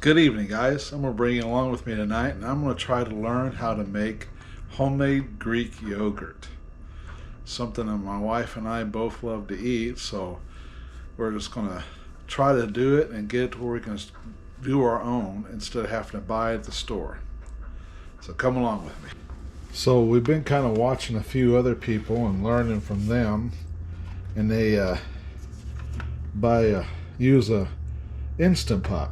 Good evening, guys. I'm going to bring you along with me tonight, and I'm going to try to learn how to make homemade Greek yogurt. Something that my wife and I both love to eat, so we're just going to try to do it and get it to where we can do our own instead of having to buy at the store. So come along with me. So we've been kind of watching a few other people and learning from them, and they use a Instant Pot.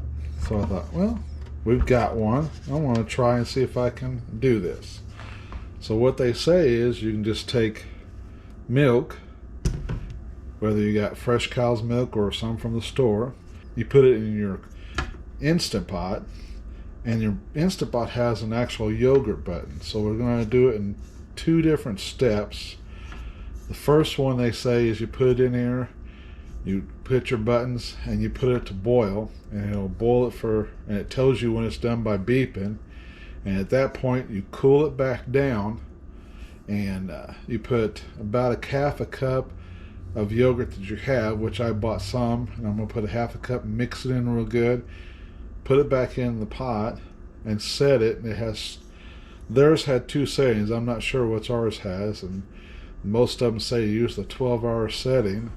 So I thought, well, we've got one. I want to try and see if I can do this. So what they say is you can just take milk, whether you got fresh cow's milk or some from the store, you put it in your Instant Pot, and your Instant Pot has an actual yogurt button. So we're going to do it in two different steps. The first one they say is you put it in here, you put your buttons and you put it to boil, and it'll boil it and it tells you when it's done by beeping, and at that point you cool it back down, and you put about a half a cup of yogurt that you have, which I bought some, and I'm going to put a half a cup and mix it in real good, put it back in the pot and set it. And theirs had two settings. I'm not sure what ours has, and most of them say you use the 12-hour setting.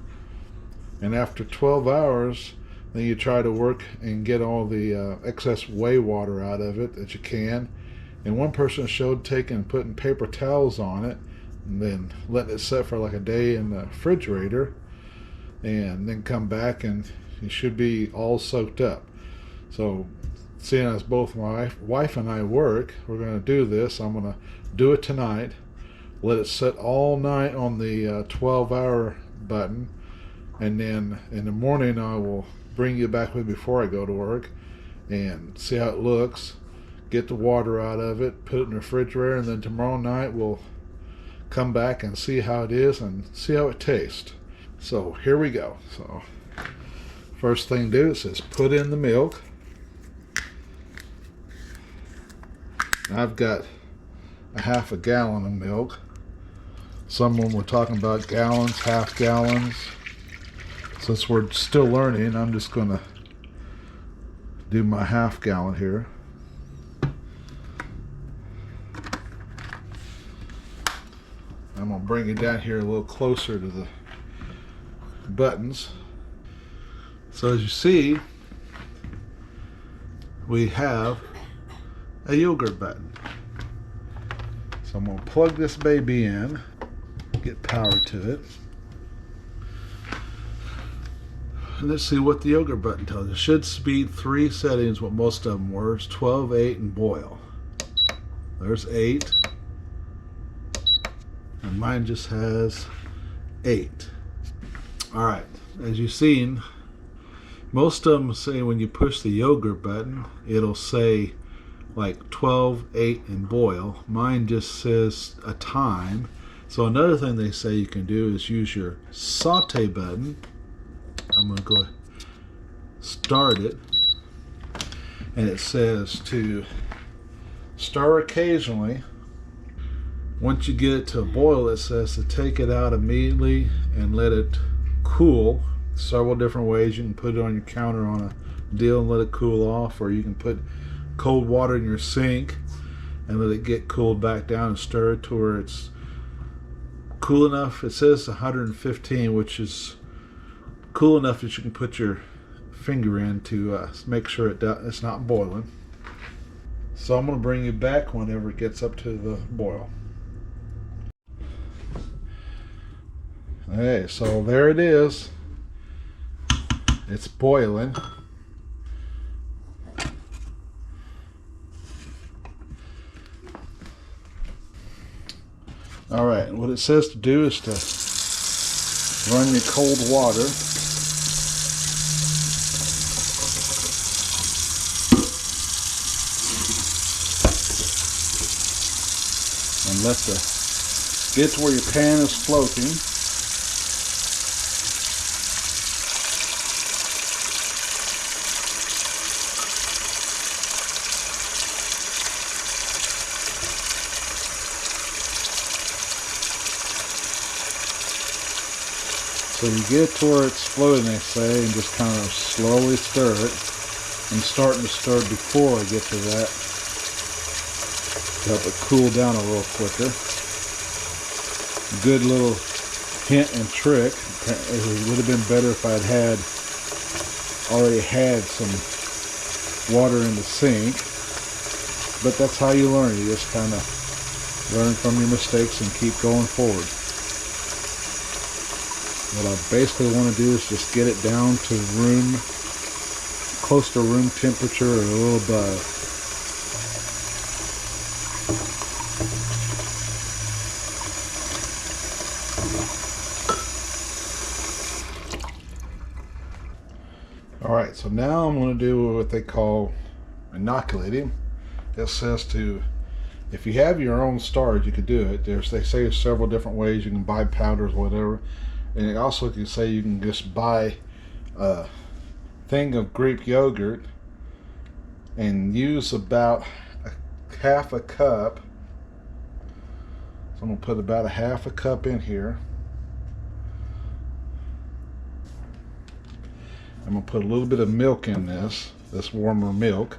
And after 12 hours, then you try to work and get all the excess whey water out of it that you can. And one person showed taking and putting paper towels on it and then letting it set for like a day in the refrigerator, and then come back and it should be all soaked up. So seeing as both my wife and I work, we're going to do this. I'm going to do it tonight, let it set all night on the 12-hour button, and then in the morning I will bring you back with me before I go to work and see how it looks, get the water out of it, put it in the refrigerator, and then tomorrow night we'll come back and see how it is and see how it tastes. So here we go. So first thing to do, it says put in the milk. I've got a half a gallon of milk. Some of them were talking about gallons, half gallons. Since we're still learning, I'm just going to do my half gallon here. I'm going to bring it down here a little closer to the buttons. So as you see, we have a yogurt button. So I'm going to plug this baby in, get power to it. Let's see what the yogurt button tells us. It should speed 3 settings, what most of them were. It's 12, 8, and boil. There's 8. And mine just has 8. Alright, as you've seen, most of them say when you push the yogurt button, it'll say like 12, 8, and boil. Mine just says a time. So another thing they say you can do is use your saute button. I'm going to go start it, and it says to stir occasionally. Once you get it to a boil, it says to take it out immediately and let it cool. Several different ways. You can put it on your counter on a deal and let it cool off, or you can put cold water in your sink and let it get cooled back down and stir it to where it's cool enough. It says 115, which is cool enough that you can put your finger in to make sure it's not boiling. So I'm going to bring you back whenever it gets up to the boil. Okay, so there it is. It's boiling. Alright, what it says to do is to run your cold water and get to where your pan is floating. So you get to where it's floating, they say, and just kind of slowly stir it. I'm starting to stir before I get to that to help it cool down a little quicker. Good little hint and trick. It would have been better if I'd already had some water in the sink, but that's how you learn. You just kind of learn from your mistakes and keep going forward. What I basically want to do is just get it down to close to room temperature or a little above. Alright, so now I'm going to do what they call inoculating. It says if you have your own starch, you could do it. They say there's several different ways. You can buy powders, whatever. And it also can say you can just buy a thing of Greek yogurt and use about half a cup. So I'm going to put about a half a cup in here. I'm going to put a little bit of milk in this warmer milk.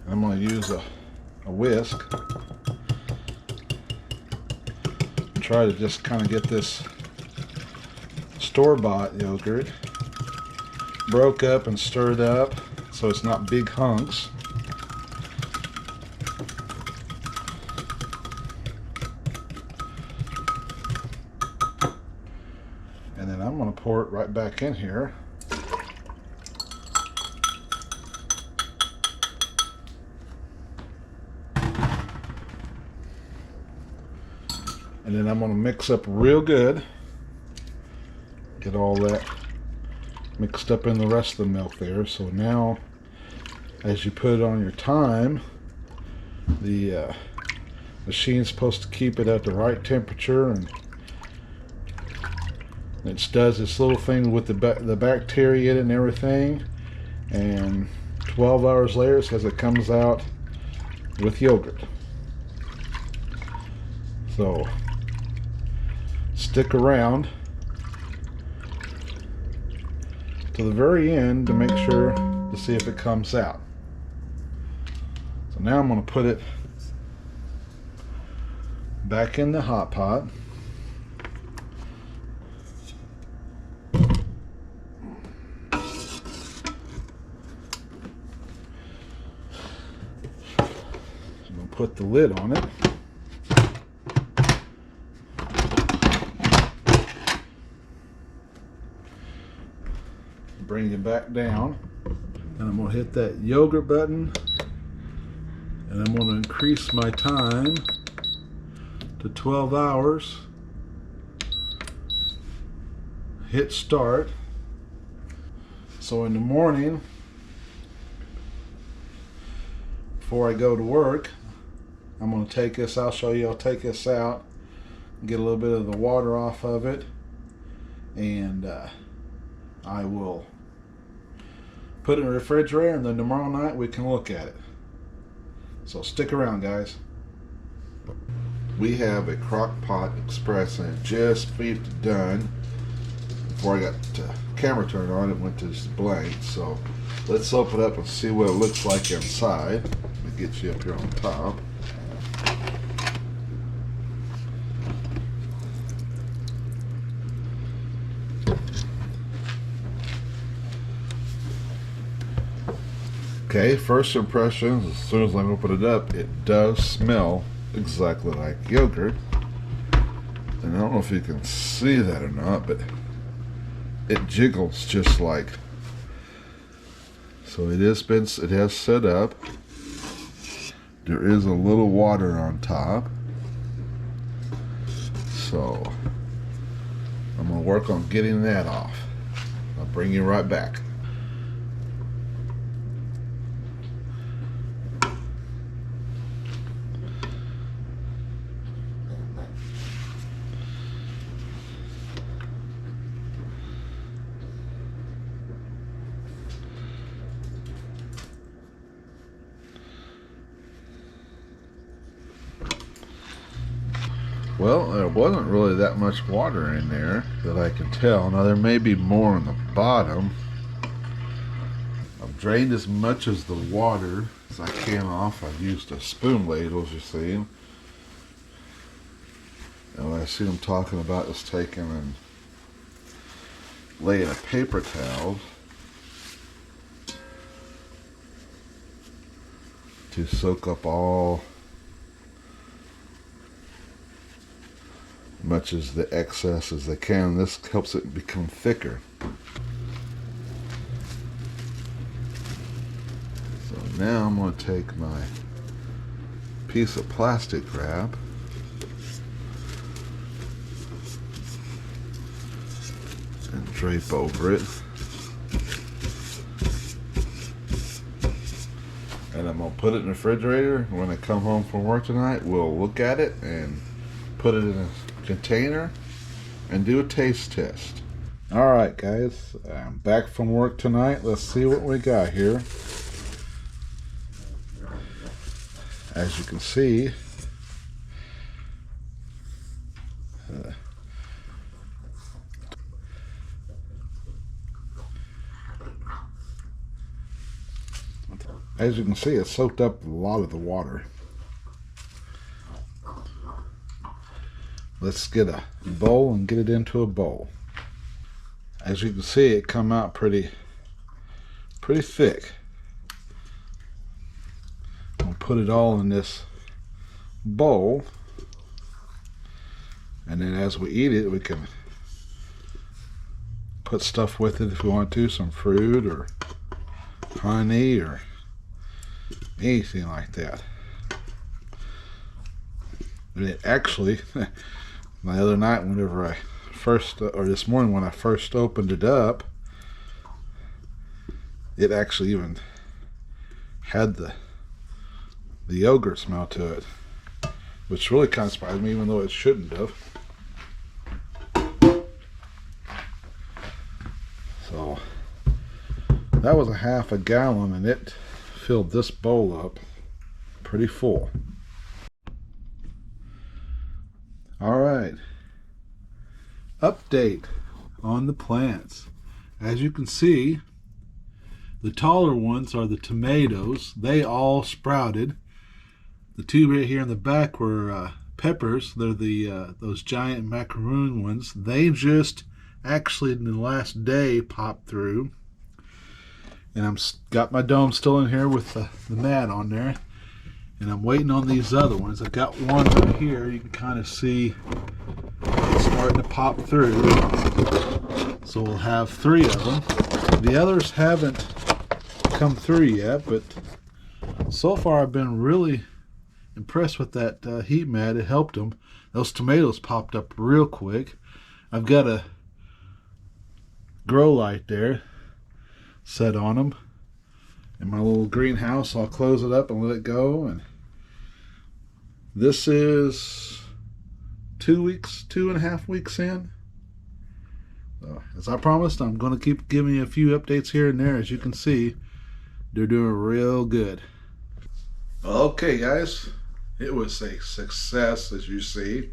I'm going to use a whisk. Try to just kind of get this store-bought yogurt broke up and stirred up so it's not big hunks. And then I'm going to pour it right back in here. And then I'm going to mix up real good. Get all that mixed up in the rest of the milk there. So now, as you put it on your time, the machine's supposed to keep it at the right temperature, and it does this little thing with the bacteria in it and everything. And 12 hours later, it says it comes out with yogurt. So stick around to the very end to make sure to see if it comes out. So now I'm going to put it back in the hot pot. I'm going to put the lid on it. Bring it back down, and I'm going to hit that yogurt button, and I'm going to increase my time to 12 hours. Hit start. So in the morning, before I go to work, I'm going to take this, I'll show you, I'll take this out, get a little bit of the water off of it, and I will put it in the refrigerator, and then tomorrow night we can look at it. So stick around, guys. We have a crock pot express, and it just beeped done. Before I got the camera turned on, it went to blank. So let's open it up and see what it looks like inside. Let me get you up here on top. Okay, first impressions, as soon as I open it up, it does smell exactly like yogurt. And I don't know if you can see that or not, but it jiggles just like. So it has set up. There is a little water on top. So I'm going to work on getting that off. I'll bring you right back. Well, there wasn't really that much water in there that I can tell. Now there may be more on the bottom. I've drained as much as the water as I can off. I've used a spoon ladle, as you see. And what I see them talking about is taking and laying a paper towel to soak up all much as the excess as they can. This helps it become thicker. So now I'm going to take my piece of plastic wrap and drape over it. And I'm going to put it in the refrigerator. When I come home from work tonight, we'll look at it and put it in a container and do a taste test. Alright guys, I'm back from work tonight. Let's see what we got here. As you can see, it soaked up a lot of the water. Let's get a bowl and get it into a bowl. As you can see, it come out pretty thick. I'll put it all in this bowl, and then as we eat it, we can put stuff with it if we want to, some fruit or honey or anything like that. And it actually, the other night, whenever I first, or this morning when I first opened it up, it actually even had the yogurt smell to it, which really kind of surprised me, even though it shouldn't have. So that was a half a gallon, and it filled this bowl up pretty full. All right, update on the plants. As you can see, the taller ones are the tomatoes. They all sprouted. The two right here in the back were peppers. They're the those giant macaroon ones. They just actually in the last day popped through. And I'm got my dome still in here with the mat on there. And I'm waiting on these other ones. I've got one right here. You can kind of see it's starting to pop through. So we'll have 3 of them. The others haven't come through yet, but so far I've been really impressed with that heat mat. It helped them. Those tomatoes popped up real quick. I've got a grow light there set on them in my little greenhouse. I'll close it up and let it go. And this is 2.5 weeks in. So, as I promised, I'm going to keep giving you a few updates here and there. As you can see, they're doing real good. Okay guys, it was a success. As you see,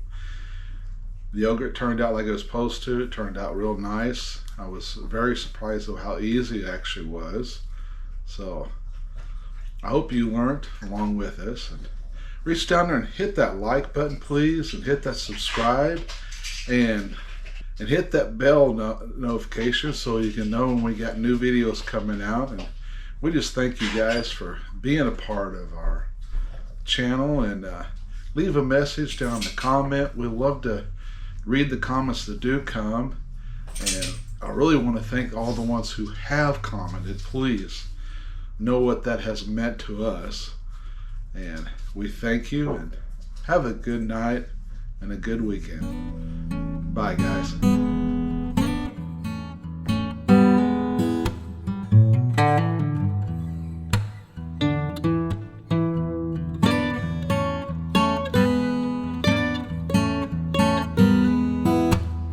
the yogurt turned out like it was supposed to. It turned out real nice. I was very surprised at how easy it actually was. So I hope you learned along with us. And reach down there and hit that like button, please, and hit that subscribe, and hit that bell notification so you can know when we got new videos coming out. And we just thank you guys for being a part of our channel, and leave a message down in the comment. We love to read the comments that do come, and I really want to thank all the ones who have commented. Please know what that has meant to us, and we thank you, and have a good night and a good weekend. Bye guys.